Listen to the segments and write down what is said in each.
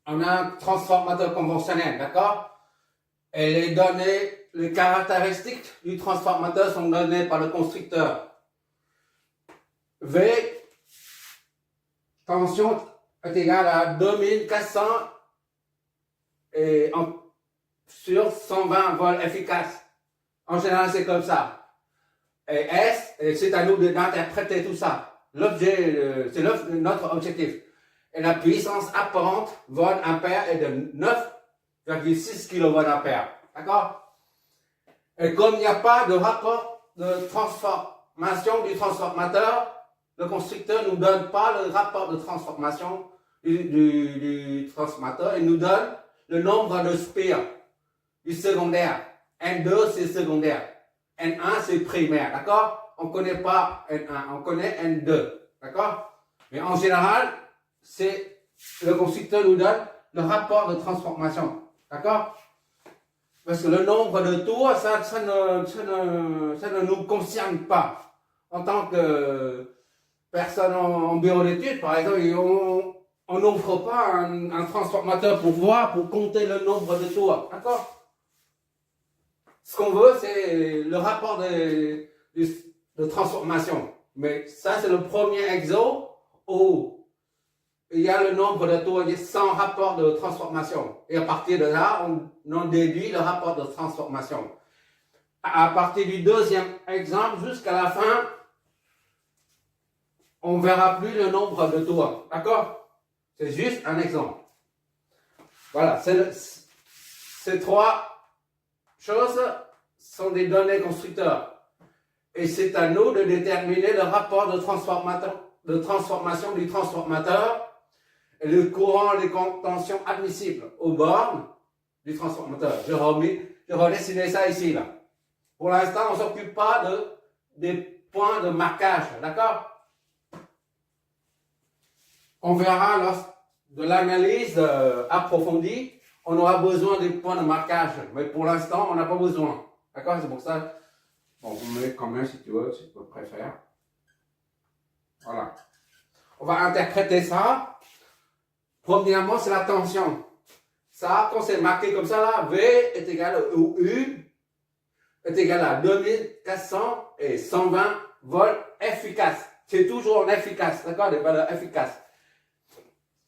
on a un transformateur conventionnel, d'accord? Et les données, les caractéristiques du transformateur sont données par le constructeur. V, tension est égale à 2400 et sur 120 volts efficaces. En général, c'est comme ça. Et S, c'est à nous d'interpréter tout ça. L'objet, c'est notre objectif. Et la puissance apparente, volt ampère, est de 9,6 kV ampère. D'accord? Et comme il n'y a pas de rapport de transformation du transformateur, le constructeur ne nous donne pas le rapport de transformation du transformateur, il nous donne le nombre de spires du secondaire. N2, c'est secondaire. N1, c'est primaire. D'accord? On ne connaît pas N1, on connaît N2. D'accord? Mais en général, c'est le constructeur nous donne le rapport de transformation. D'accord? Parce que le nombre de tours, ça ne nous concerne pas. En tant que personne en bureau d'études, par exemple, on n'offre pas un transformateur pour voir, pour compter le nombre de tours. D'accord? Ce qu'on veut, c'est le rapport de transformation. Mais ça, c'est le premier exo où il y a le nombre de tours sans rapport de transformation. Et à partir de là, on déduit le rapport de transformation. À partir du deuxième exemple, jusqu'à la fin, on ne verra plus le nombre de tours. D'accord? C'est juste un exemple. Voilà, ces trois choses sont des données constructeurs. Et c'est à nous de déterminer le rapport de transformation du transformateur et le courant, les contentions admissibles aux bornes du transformateur. Je redessiné ça ici, là. Pour l'instant, on ne s'occupe pas des points de marquage, d'accord? On verra lors de l'analyse approfondie, on aura besoin des points de marquage, mais pour l'instant, on n'a pas besoin. D'accord? C'est pour ça, bon, on met quand même si tu veux, si tu préfères. Voilà. On va interpréter ça. Premièrement, c'est la tension. Ça, quand c'est marqué comme ça, là, V est égal à U est égal à 2400 et 120 volts efficaces. C'est toujours en efficace, d'accord? Des valeurs efficaces.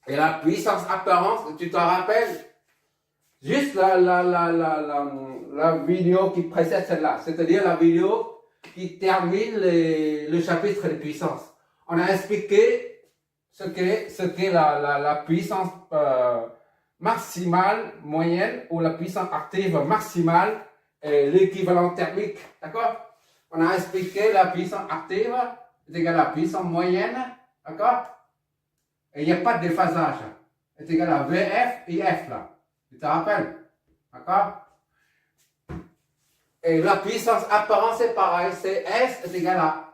Et la puissance apparente, tu t'en rappelles? Juste la vidéo qui précède celle-là, c'est-à-dire la vidéo qui termine le chapitre de puissance. On a expliqué ce qu'est la puissance maximale moyenne ou la puissance active maximale et l'équivalent thermique. D'accord? On a expliqué la puissance active est égale à la puissance moyenne. D'accord? Et il n'y a pas de déphasage. C'est égal à VF et F là. Tu te rappelles? D'accord? Et la puissance apparente, c'est pareil. C'est S est égal à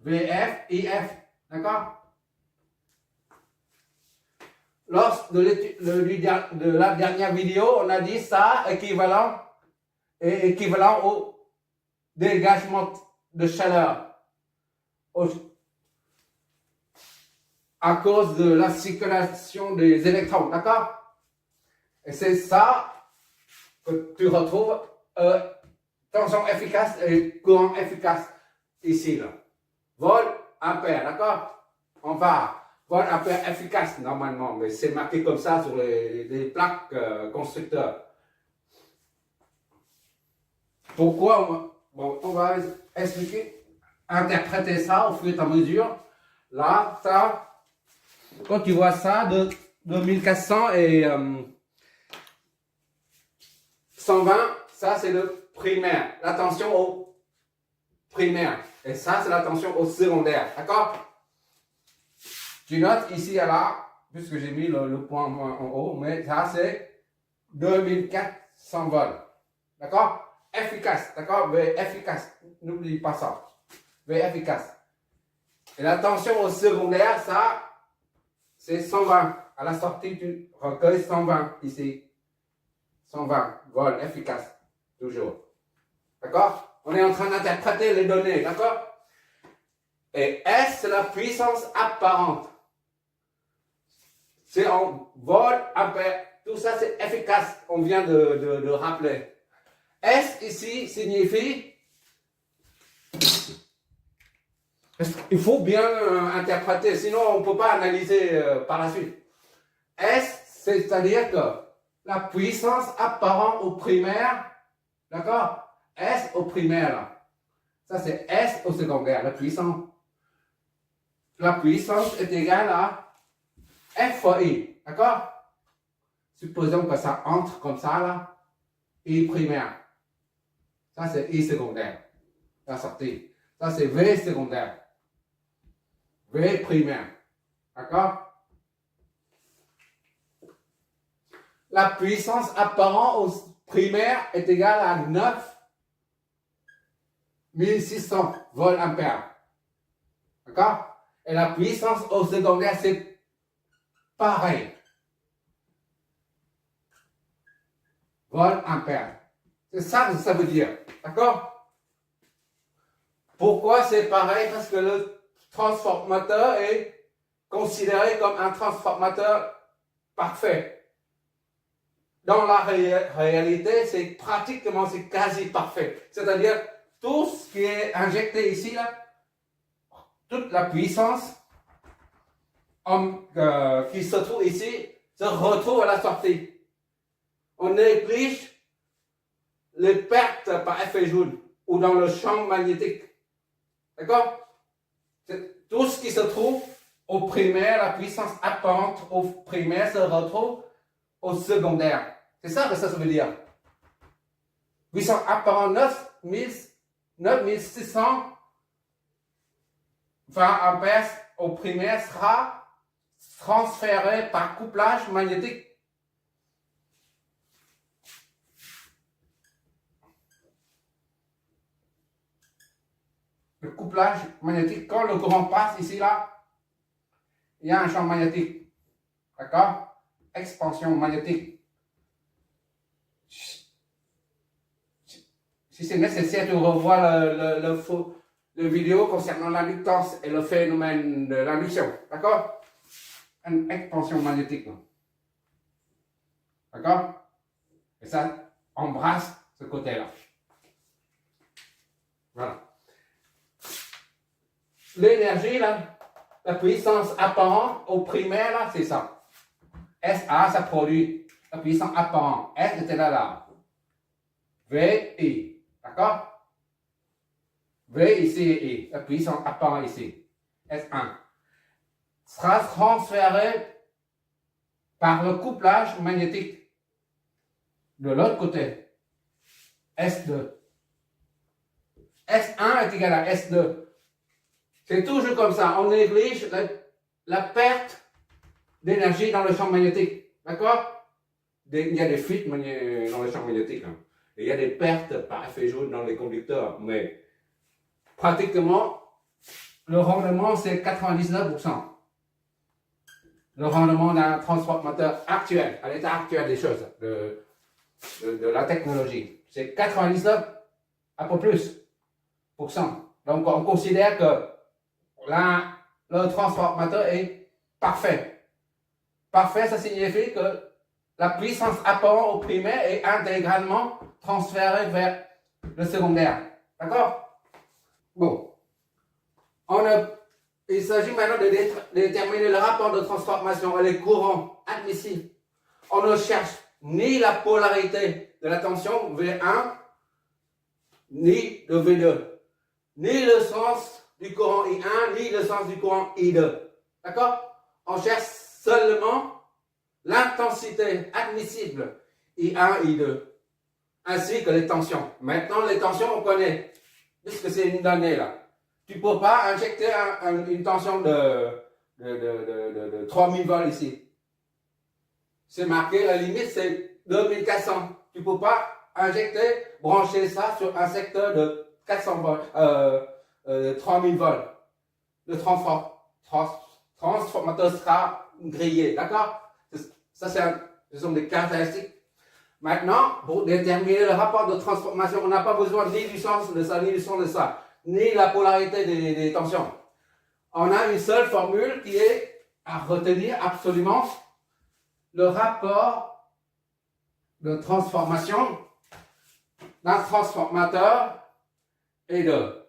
VF et F. D'accord? Lors de la dernière vidéo, on a dit ça équivalent au dégagement de chaleur. À cause de la circulation des électrons, d'accord? Et c'est ça que tu retrouves tension efficace et courant efficace ici, là. Volt, ampère, d'accord? On va volt, ampère efficace normalement, mais c'est marqué comme ça sur les plaques constructeurs. Pourquoi? On va expliquer, interpréter ça au fur et à mesure. Là, ça. Quand tu vois ça, de 2400 et 120, ça c'est le primaire, la tension au primaire. Et ça c'est la tension au secondaire, d'accord? Tu notes ici et là, puisque j'ai mis le point en haut, mais ça c'est 2400 volts, d'accord? Efficace, d'accord? V efficace, n'oublie pas ça. V efficace. Et la tension au secondaire, ça, c'est 120. À la sortie, tu recueilles 120 ici. 120 volts efficace. Toujours. D'accord? On est en train d'interpréter les données. D'accord? Et S, c'est la puissance apparente. c'est en volt, ampère. Tout ça, c'est efficace. On vient de rappeler. S ici signifie. Il faut bien interpréter, sinon on ne peut pas analyser par la suite. S, c'est-à-dire que la puissance apparente au primaire, d'accord? S au primaire, là. Ça c'est S au secondaire, la puissance. La puissance est égale à F fois I, d'accord? Supposons que ça entre comme ça, là. I primaire. Ça c'est I secondaire. La sortie. Ça c'est V secondaire. V primaire. D'accord? La puissance apparente au primaire est égale à 9600 volts ampères. D'accord? Et la puissance au secondaire, c'est pareil. Volts ampères. C'est ça que ça veut dire. D'accord? Pourquoi c'est pareil? Parce que le transformateur est considéré comme un transformateur parfait. Dans la réalité, c'est pratiquement, c'est quasi parfait. C'est-à-dire, tout ce qui est injecté ici, là, toute la puissance qui se trouve ici, se retrouve à la sortie. On néglige les pertes par effet Joule ou dans le champ magnétique. D'accord? Tout ce qui se trouve au primaire, la puissance apparente au primaire se retrouve au secondaire. C'est ça que ça veut dire. Puissance apparente 9600 20 ampères au primaire sera transféré par couplage magnétique. Le couplage magnétique, quand le courant passe ici, là, il y a un champ magnétique. D'accord? Expansion magnétique. Si c'est nécessaire, tu revois le vidéo concernant l'inductance et le phénomène de l'induction. D'accord? Une expansion magnétique. D'accord? Et ça embrasse ce côté-là. Voilà. L'énergie, là, la puissance apparente au primaire, là, c'est ça. SA, ça produit la puissance apparente. S était là. V, I. D'accord? V ici et I. La puissance apparente ici. S1. Sera transféré par le couplage magnétique de l'autre côté. S2. S1 est égal à S2. C'est toujours comme ça. On néglige la perte d'énergie dans le champ magnétique. D'accord? Il y a des fuites dans le champ magnétique. Hein. Et il y a des pertes par effet Joule dans les conducteurs. Mais pratiquement, le rendement, c'est 99%. Le rendement d'un transformateur actuel, à l'état actuel des choses, de la technologie. C'est 99, un peu plus, %. Donc, on considère que là, le transformateur est parfait. Parfait, ça signifie que la puissance apparente au primaire est intégralement transférée vers le secondaire. D'accord? Bon. Il s'agit maintenant de déterminer le rapport de transformation et les courants admissibles. On ne cherche ni la polarité de la tension V1, ni de V2, ni le sens du courant I1, ni le sens du courant I2. D'accord? On cherche seulement l'intensité admissible I1, I2, ainsi que les tensions. Maintenant, les tensions, on connaît, puisque c'est une donnée là. Tu ne peux pas injecter une tension de 3000 volts ici. C'est marqué, la limite c'est 2400. Tu ne peux pas injecter, brancher ça sur un secteur de 400 volts, 3000 volts. Le transformateur sera grillé, d'accord? Ça, ce sont des caractéristiques. Maintenant, pour déterminer le rapport de transformation, on n'a pas besoin ni du sens de ça, ni du sens de ça, ni la polarité des tensions. On a une seule formule qui est à retenir absolument, le rapport de transformation d'un transformateur est de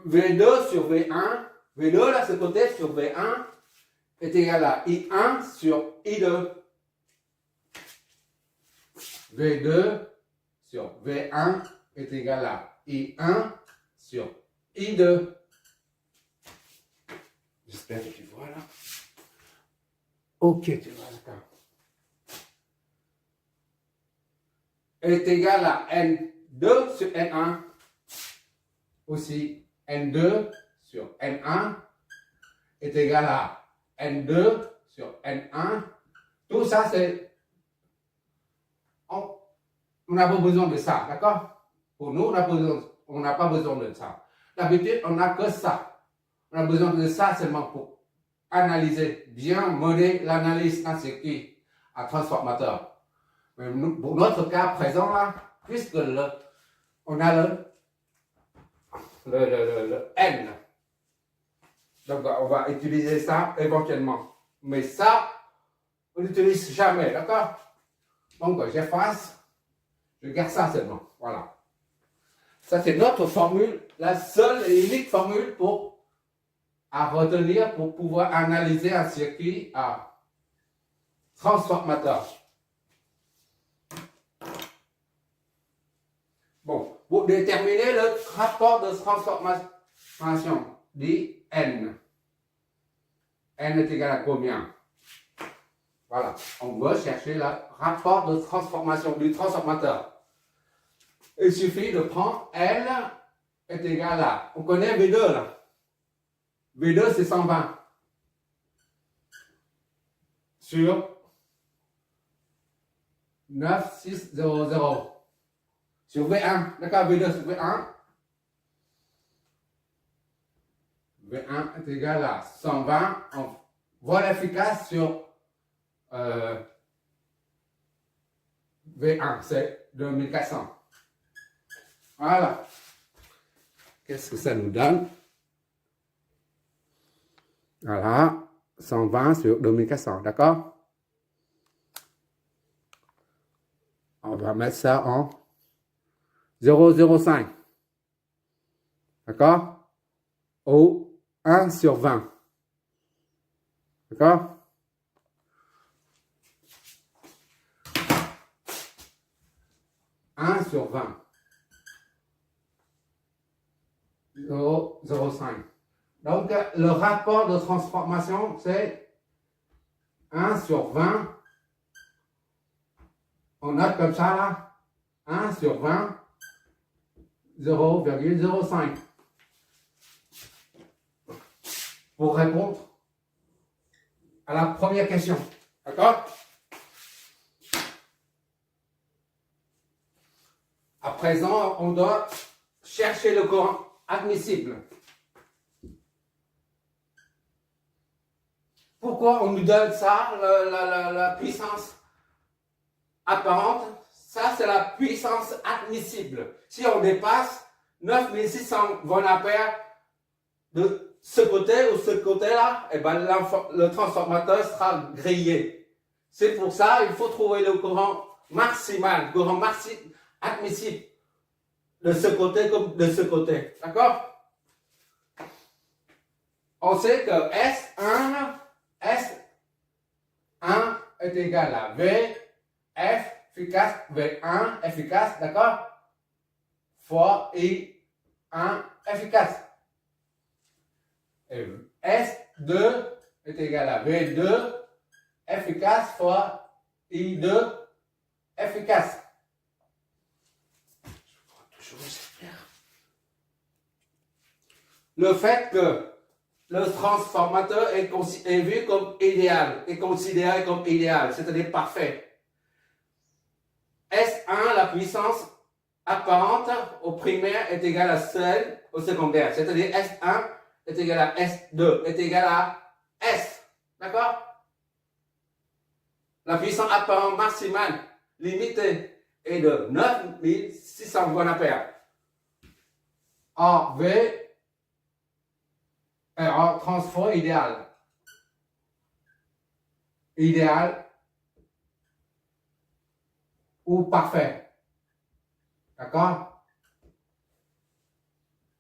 V2 sur V1. V2, là, ce côté sur V1 est égal à I1 sur I2. V2 sur V1 est égal à I1 sur I2. J'espère que tu vois là. Ok, tu vois d'accord. Est égal à N2 sur N1. Aussi, N2 sur N1 est égal à N2 sur N1. Tout ça, c'est... On n'a pas besoin de ça, d'accord? Pour nous, on n'a pas besoin de ça. D'habitude, on n'a que ça. On a besoin de ça seulement pour analyser, bien mener l'analyse d'un circuit à transformateur. Mais nous, pour notre cas présent, là, puisque on a le N. Donc, on va utiliser ça éventuellement. Mais ça, on n'utilise jamais, d'accord? Donc, j'efface, je garde ça seulement. Voilà. Ça, c'est notre formule, la seule et unique formule à retenir pour pouvoir analyser un circuit à transformateur. Bon, pour déterminer le rapport de transformation, dit N. N est égal à combien? Voilà, on veut chercher le rapport de transformation du transformateur. Il suffit de prendre L est égal à, on connaît V2 là. V2 c'est 120 sur 9600 sur V1, d'accord, V2 sur V1. V1 est égal à 120 en vol efficace sur V1, c'est 2400. Voilà. Qu'est-ce que ça nous donne? Voilà, 120 sur 2400, d'accord? On va mettre ça en 0,05. D'accord? Au 1 sur 20. D'accord? Sur 20. 0,05. Donc, le rapport de transformation, c'est 1 sur 20. On note comme ça, là. 1 sur 20. 0,05. Pour répondre à la première question. D'accord? À présent, on doit chercher le courant admissible. Pourquoi on nous donne ça, la puissance apparente? Ça, c'est la puissance admissible. Si on dépasse 9600 voltampères de ce côté ou ce côté-là, eh ben, le transformateur sera grillé. C'est pour ça qu'il faut trouver le courant maximal, le courant admissible de ce côté comme de ce côté. D'accord? On sait que S1 est égal à V, F efficace, V1 efficace, d'accord? Fois I1 efficace. Et S2 est égal à V2 efficace fois I2 efficace. Le fait que le transformateur est vu comme idéal, est considéré comme idéal, c'est-à-dire parfait. S1, la puissance apparente au primaire est égale à celle au secondaire, c'est-à-dire S1 est égal à S2, est égal à S. D'accord? La puissance apparente maximale limitée est de 9600 voltampères. En V, en transfert idéal. idéal ou parfait. D'accord?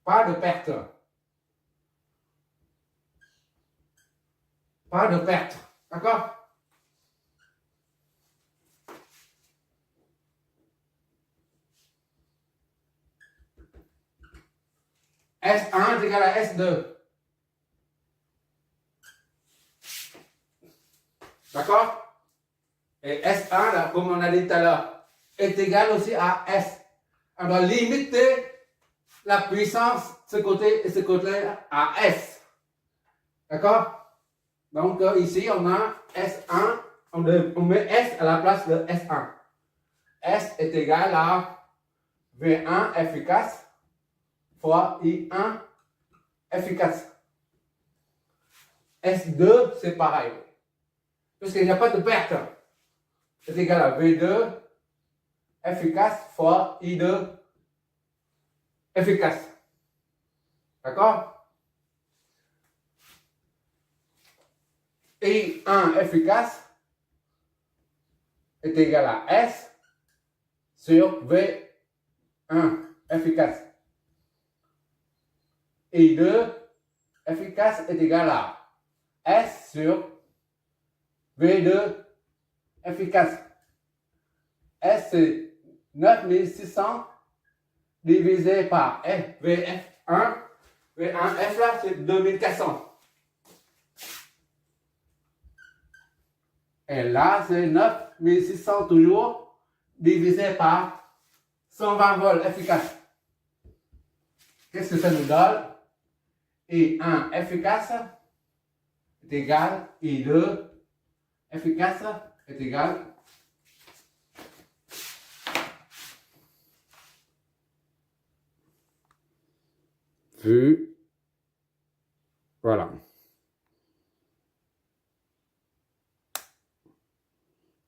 Pas de perte. Pas de perte. D'accord? S1 est égal à S2. D'accord? Et S1, là, comme on a dit tout à l'heure, est égal aussi à S. On doit limiter la puissance de ce côté et ce côté à S. D'accord? Donc ici, on a S1, on met S à la place de S1. S est égal à V1 efficace fois I1 efficace. S2, c'est pareil. Puisqu'il n'y a pas de perte. C'est égal à V2 efficace fois I2 efficace. D'accord? I1 efficace est égal à S sur V1 efficace. I2 efficace est égal à S sur V2 efficace. S c'est 9600 divisé par VF1. V1F là c'est 2400. Et là c'est 9600 toujours divisé par 120 volts efficace. Qu'est-ce que ça nous donne? I1 efficace est égal I2 efficace est égal vu, voilà,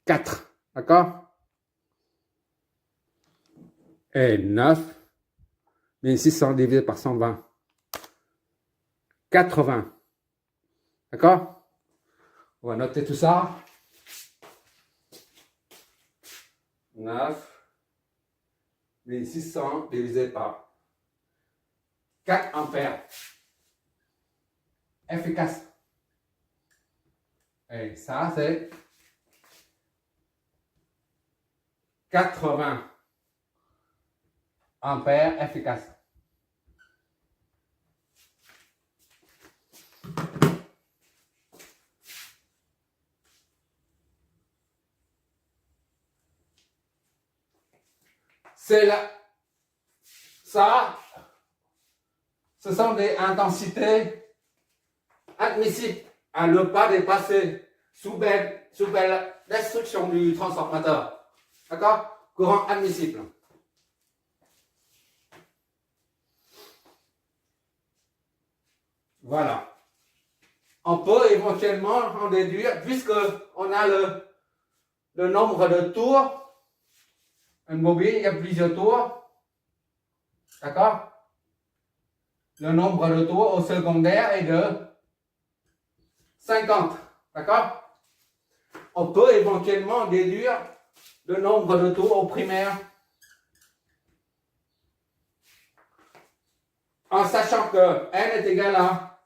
4, d'accord? Et 9600 divisé par 120, 80, d'accord? On va noter tout ça. 9600 divisé par 4 ampères. Efficace. Et ça, c'est 80 ampères efficace. C'est là. Ça, ce sont des intensités admissibles à ne pas dépasser sous belle destruction du transformateur. D'accord? Courant admissible. Voilà. On peut éventuellement en déduire, puisque on a le nombre de tours. Une bobine, il y a plusieurs tours. D'accord? Le nombre de tours au secondaire est de 50. D'accord? On peut éventuellement déduire le nombre de tours au primaire en sachant que n est égal à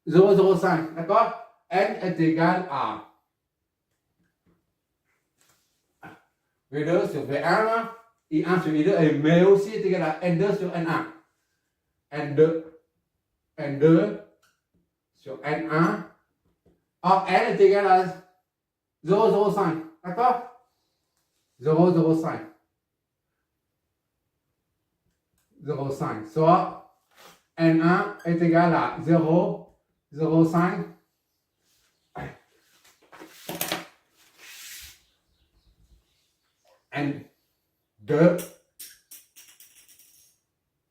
0,05. D'accord? N est égal à V2 sur V1, I1 sur I2, mais aussi est égal à N2 sur N1. N2 sur N1. Or, N est égal à 0,05. D'accord? 0,05. 0,5. Soit N1 est égal à 0,05. N2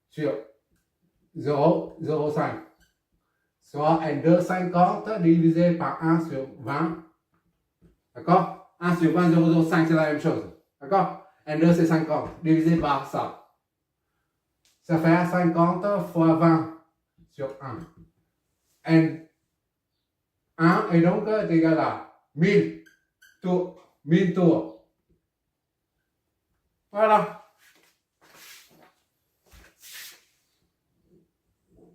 sur 0,05. Soit N2 50 divisé par 1 sur 20. D'accord? 1 sur 20, 0,05, c'est la même chose. D'accord? N2 c'est 50 divisé par ça. Ça fait 50 fois 20 sur 1. N1 est donc égal à 1000 tours. 1000 tours. Voilà.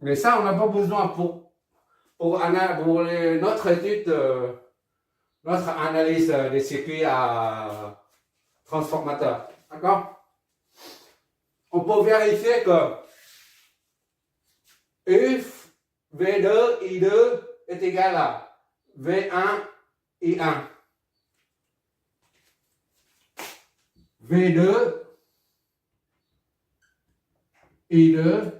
Mais ça, on n'a pas besoin pour notre étude, notre analyse des circuits à transformateurs. D'accord? On peut vérifier que if V2, I2 est égal à V1, I1. V2, I2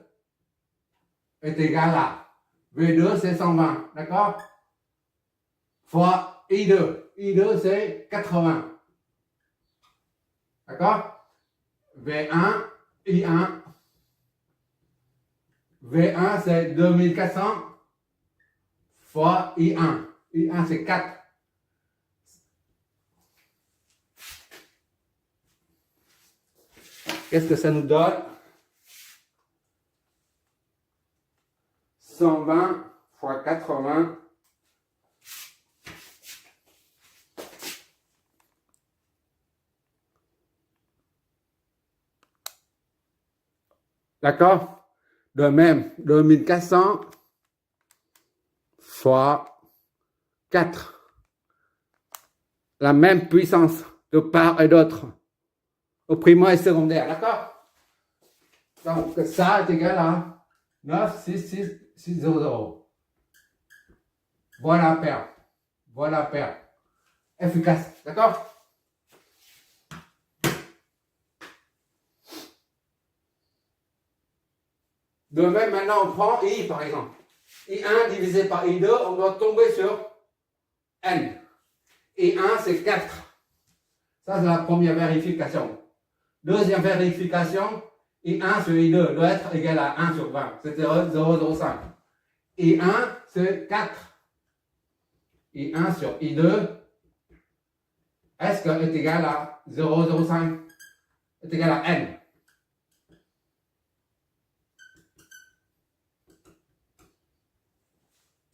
est égal à V2 c'est 120, d'accord? Fois I2. I2 c'est 80. D'accord? V1, I1. V1 c'est 2400 fois I1. I1 c'est 4. Qu'est-ce que ça nous donne? 120 fois 80. D'accord? De même, 2400 fois 4. La même puissance de part et d'autre. Au primaire et secondaire, d'accord? Donc, ça est égal à 96660. Voilà paire. Voilà paire. Efficace, d'accord? De même, maintenant, on prend I, par exemple. I1 divisé par I2, on doit tomber sur N. I1, c'est 4. Ça, c'est la première vérification. Deuxième vérification, I1 sur I2 doit être égal à 1 sur 20. C'est 0,005. I1, c'est 4. I1 sur I2, est-ce que est égal à 0,05? Est égal à N.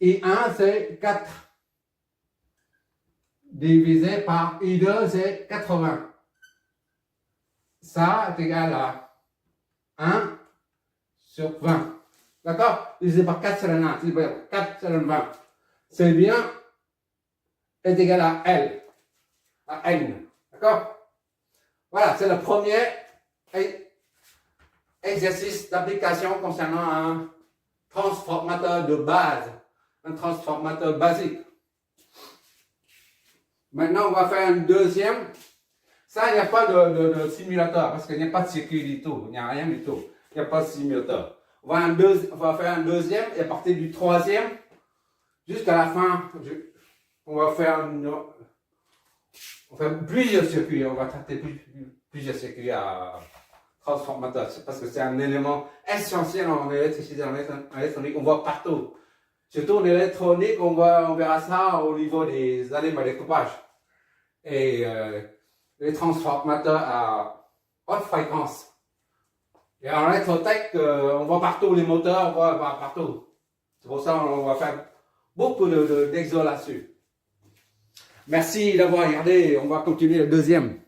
I1, c'est 4. Divisé par I2, c'est 80. Ça est égal à 1 sur 20. D'accord? Divisé par 4 sur 1. Divisé par 4 sur 20. C'est bien est égal à L. À N. D'accord? Voilà, c'est le premier exercice d'application concernant un transformateur de base. Un transformateur basique. Maintenant, on va faire un deuxième. Ça, il n'y a pas de simulateur parce qu'il n'y a pas de circuit du tout. Il n'y a rien du tout. Il n'y a pas de simulateur. On va faire un deuxième et à partir du troisième, jusqu'à la fin, on va faire plusieurs circuits. On va traiter plusieurs circuits à transformateur. Parce que c'est un élément essentiel en électricité, en électronique. On voit partout. Surtout en électronique, on verra ça au niveau des aliments à découpage. Et les transformateurs à haute fréquence. Et en électrotech, on voit partout les moteurs, on voit partout. C'est pour ça qu'on va faire beaucoup d'exos là-dessus. Merci d'avoir regardé. On va continuer le deuxième.